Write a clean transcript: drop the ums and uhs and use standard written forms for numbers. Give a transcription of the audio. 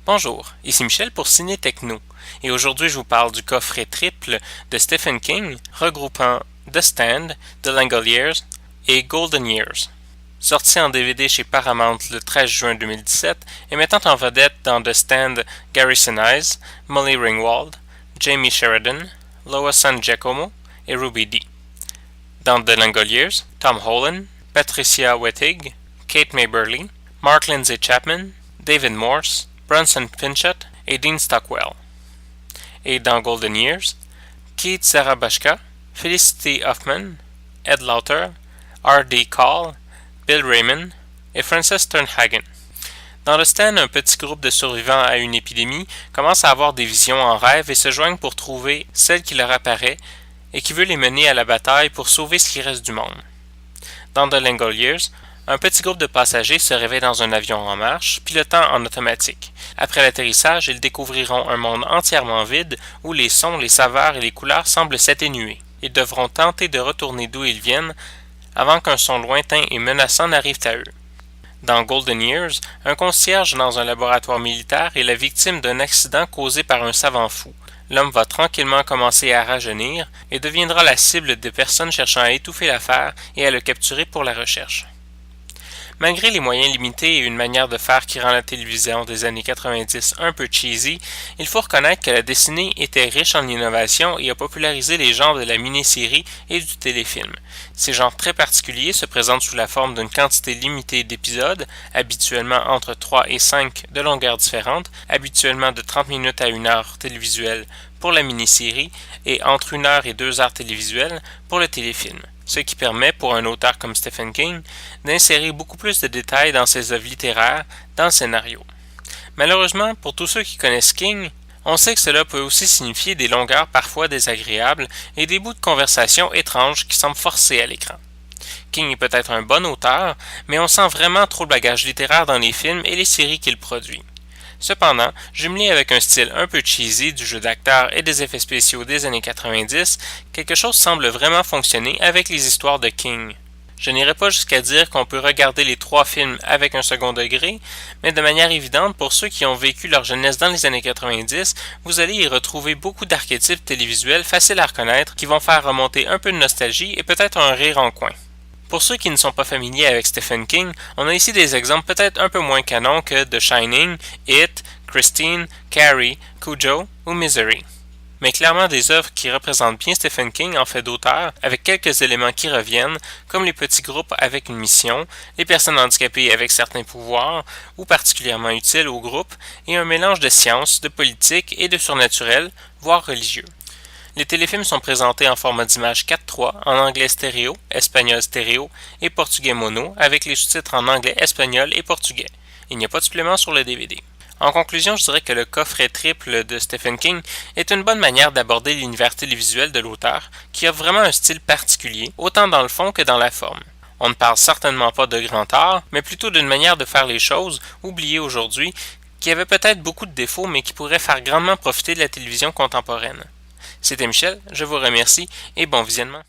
Bonjour, ici Michel pour Ciné Techno, et aujourd'hui je vous parle du coffret triple de Stephen King regroupant The Stand, The Langoliers et Golden Years. Sorti en DVD chez Paramount le 13 juin 2017 et mettant en vedette dans The Stand Garrison Eyes, Molly Ringwald, Jamie Sheridan, Loa San Giacomo et Ruby Dee. Dans The Langoliers, Tom Holland, Patricia Wettig, Kate May Burley, Mark Lindsay Chapman, David Morse, Bronson Pinchot et Dean Stockwell. Et dans Golden Years, Keith Sarabashka, Felicity Huffman, Ed Lauter, R.D. Call, Bill Raymond et Frances Sternhagen. Dans le stand, un petit groupe de survivants à une épidémie commence à avoir des visions en rêve et se joignent pour trouver celle qui leur apparaît et qui veut les mener à la bataille pour sauver ce qui reste du monde. Dans The Langoliers, un petit groupe de passagers se réveille dans un avion en marche, pilotant en automatique. Après l'atterrissage, ils découvriront un monde entièrement vide où les sons, les saveurs et les couleurs semblent s'atténuer. Ils devront tenter de retourner d'où ils viennent avant qu'un son lointain et menaçant n'arrive à eux. Dans Golden Years, un concierge dans un laboratoire militaire est la victime d'un accident causé par un savant fou. L'homme va tranquillement commencer à rajeunir et deviendra la cible de personnes cherchant à étouffer l'affaire et à le capturer pour la recherche. Malgré les moyens limités et une manière de faire qui rend la télévision des années 90 un peu cheesy, il faut reconnaître que la dessinée était riche en innovation et a popularisé les genres de la mini-série et du téléfilm. Ces genres très particuliers se présentent sous la forme d'une quantité limitée d'épisodes, habituellement entre 3 et 5 de longueurs différentes, habituellement de 30 minutes à 1 heure télévisuelle pour la mini-série et entre 1 heure et 2 heures télévisuelles pour le téléfilm, ce qui permet, pour un auteur comme Stephen King, d'insérer beaucoup plus de détails dans ses œuvres littéraires dans le scénario. Malheureusement, pour tous ceux qui connaissent King, on sait que cela peut aussi signifier des longueurs parfois désagréables et des bouts de conversation étranges qui semblent forcés à l'écran. King est peut-être un bon auteur, mais on sent vraiment trop le bagage littéraire dans les films et les séries qu'il produit. Cependant, jumelé avec un style un peu cheesy du jeu d'acteurs et des effets spéciaux des années 90, quelque chose semble vraiment fonctionner avec les histoires de King. Je n'irai pas jusqu'à dire qu'on peut regarder les 3 films avec un second degré, mais de manière évidente, pour ceux qui ont vécu leur jeunesse dans les années 90, vous allez y retrouver beaucoup d'archétypes télévisuels faciles à reconnaître qui vont faire remonter un peu de nostalgie et peut-être un rire en coin. Pour ceux qui ne sont pas familiers avec Stephen King, on a ici des exemples peut-être un peu moins canons que The Shining, It, Christine, Carrie, Cujo ou Misery. Mais clairement des œuvres qui représentent bien Stephen King en fait d'auteur, avec quelques éléments qui reviennent, comme les petits groupes avec une mission, les personnes handicapées avec certains pouvoirs, ou particulièrement utiles au groupe, et un mélange de science, de politique et de surnaturel, voire religieux. Les téléfilms sont présentés en format d'image 4:3 en anglais stéréo, espagnol stéréo et portugais mono avec les sous-titres en anglais, espagnol et portugais. Il n'y a pas de supplément sur le DVD. En conclusion, je dirais que le coffret triple de Stephen King est une bonne manière d'aborder l'univers télévisuel de l'auteur qui a vraiment un style particulier, autant dans le fond que dans la forme. On ne parle certainement pas de grand art, mais plutôt d'une manière de faire les choses, oubliée aujourd'hui, qui avait peut-être beaucoup de défauts mais qui pourrait faire grandement profiter de la télévision contemporaine. C'était Michel, je vous remercie et bon visionnement.